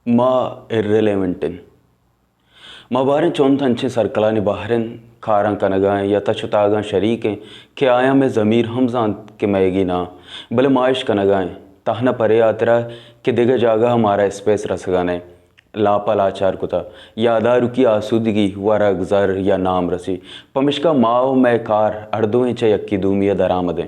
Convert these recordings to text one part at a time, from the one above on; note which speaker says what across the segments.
Speaker 1: Ma irrelevantin. Ma बारें चौन थंचे सरकलानी बाहरन खारां कनगाएं या तछुतागां शरीकें के आया में ज़मीर हमजान के मैगी ना बले माइश कनगाएं ताहना परे यात्रा के दिगे जागा हमारा स्पेस रसगाने लापा लाचार कुता यादारू की आसूदगी वरग जर या नाम रसी पमिश्का माओ मैं कार अर्दों चे यक्की दूमिया दरामदें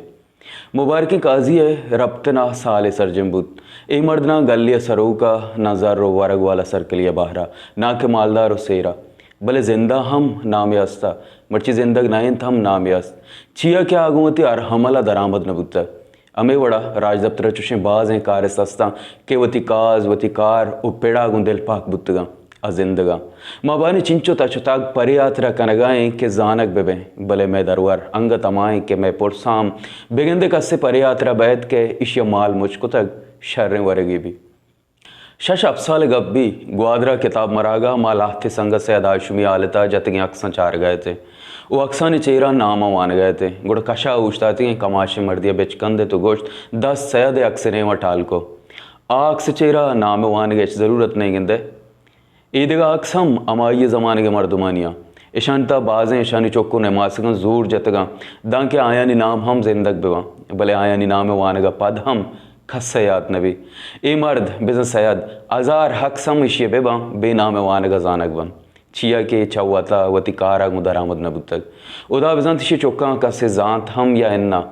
Speaker 1: मुबारकी काजी है रब्तना साले सरजम्बुत ए मर्दना गलिया सरो का ना ज़र्रो वरग वाला सरकलिया बहरा ना के मालदार सेरा भले जिंदा हम नाम यास्ता मर्ची जिंदग नाइन हम नाम यास्त चिया क्या आगुमती अर हमला दरामद न बुत्ता अमे वड़ा राज दफ्तर चुशे बाज हैं कार सस्ता के वती काज वती कार उपेड़ा गुंदेल पाक बुत्तगा अजिंदगा माबानी चिंचो तचुताग परे यात्रा कनगाएं के जानक बेबे भले मैं दरवर अंग तमाएं के मैं पुरसाम बेगंदे कस्से परे यात्रा बैठ के इश्य माल मुझको तक शर्रें वरेगी भी शश अफसाल गब्बी ग्वादरा किताब मरागा मालाहते संगत से अदाशुमी आलता जतगे अक्सा चार गए थे वो अक्सा ने चेहरा नामा मान गए थे गुड़ कशा उछताती कमाशे मर दिया बेचकंदे तो गोश्त 10 सैद अक्सरे वटाल को आक्स चेहरा नाम वान गए ज़रूरत नहीं गिंदे ईदगा अक्सम अमाई ज़माने के मर्दमानिया ईशानता बाजें ईशानी चौको ने मासगन जोर जतगा दांके आया नी नाम हम जिंदग बेवा भले आया नी नाम वानगा पद हम खस सयाद नबी ए मर्द बिजन सयाद अजार हक सम इशिए बेबा बेनाम वानगा जानक बन चिया के चौता वती कारा गुदरामद नबुतक उदा बिजन तिशे चौका कसे जानत हम या इन्ना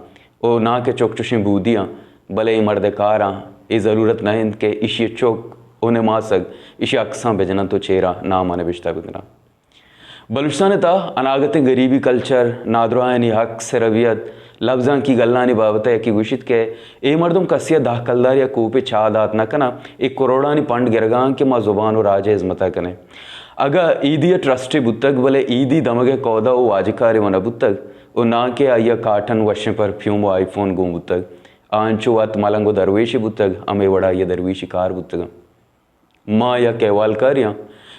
Speaker 1: ओ ना के चौक चुशे बूदियाँ भले ए मर्द कारा ए ज़रूरत नहीं के इशिए चौक उन्हें मासक इशी अक्सा बेजना तो चेहरा नाम आने बिश्ता बिकना बलूचिस्तान ता अनागत गरीबी कल्चर नादरानी हक से रवियत लफ्ज़ां की गल्लानी बाबत है कि गुशित के ए मर्दम कसिया दाखलदार या कूपे छादात न कना एक करोड़ानी पंड गिरगां के माँ ज़ुबान और राज इज़्मता कने अगर ईदी ट्रस्टी बुतक भले ईदी दमगे कौदा वो वाजिकारी वन बुतक वो ना के आइया काटन वशे परफ्यूम व आईफोन गूँ बुतक आंचो वत मलंगो दरवेशी बुतक अमे वड़ा ये दरवेशी कार बुतक माँ या कहवाल कार्या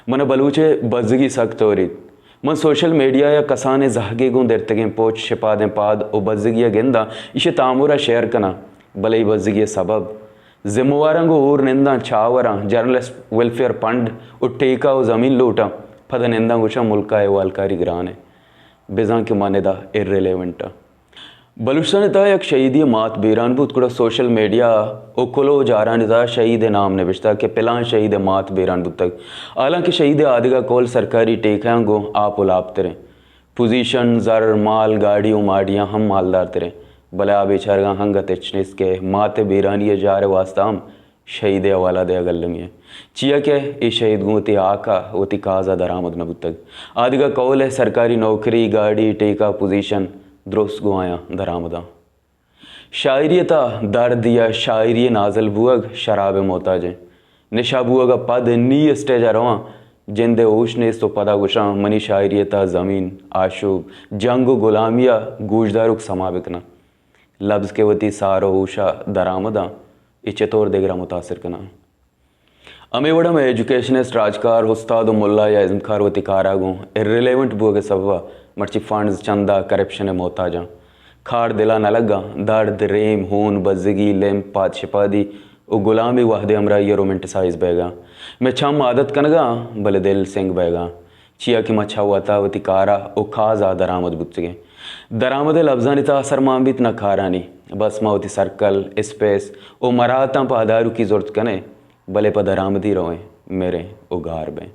Speaker 1: मन बलूचे बजगी सख्त हो रही मन सोशल मीडिया या कसाने जहागे गुं देरतगे पोच शिपादें पाद ओ बजगिया गेंदा इशे तामुरा शेयर कना भले बजगिया सबब जिम्मेवारंगो और निंदा छावरा जर्नलिस्ट वेलफेयर फंड और टेका और ज़मीन लूटा फद निंदा गुशा मुल्का है वालकारी ग्रान है बेजा के मानेदा इर्रेलेवेंटा बलूचिस्तान ता एक शहीदी मात बीरान बुत कुड़ा सोशल मीडिया ओकुलो जारान ता शहीद नाम ने बिश्ता के पिलान शहीद मात बीरान बुत तक हालांकि शहीद आदिगा कोल सरकारी टेकां गो आप उलाप तेरे पोजीशन जर माल गाड़ियों माड़ियाँ हम मालदार तेरे भला बेचारगा हंगा तेचनेस के माते बीरानी जा रहे वास्ता हम शहीद वाला दे गल्लंगे चिया के ये शहीद गुमती आका वती काजा दरामद न बुत तक आदिगा कौल है सरकारी नौकरी गाड़ी टेका पोजीशन द्रोस गुआया दरामदा शायरियता दर्द या शायरी नाजल बुअग शराब मोताजे निशा बुअगा पद नी स्टेज रवा जिंदे ओशने तो पदा गुशा मनी शायरियता ज़मीन आशूब जंग गुलामिया गूजदारुक समा बिकना लफ्ज़ के वती सारो ऊशा दरामदा इचे तौर देगरा मुतासर कना अमे वड़ा में एजुकेशनिस्ट राजकार उस्ताद मुल्ला या इज़्मखार वती कारागों इर्रेलेवेंट बुअगे सबवा मर्ची फंड्स चंदा करप्शन मोहताजा खार दिला न लगा दर्द रेम खून बजगी लेम पात शिपादी ओ गुलामी वाहदे हमरा ये रोमेंटिसाइज बैगा मैं छम आदत कनगा भले दिल सिंह बैगा चिया की मच्छा हुआ वती कारा ओ खाजा दरामद बुच्चे दरामद लफ्जानिता असर मामित न खारानी बस मावती सर्कल स्पेस ओ मराता पादारू की जरूरत कने भले पर दरामदी रोए मेरे उगार बें।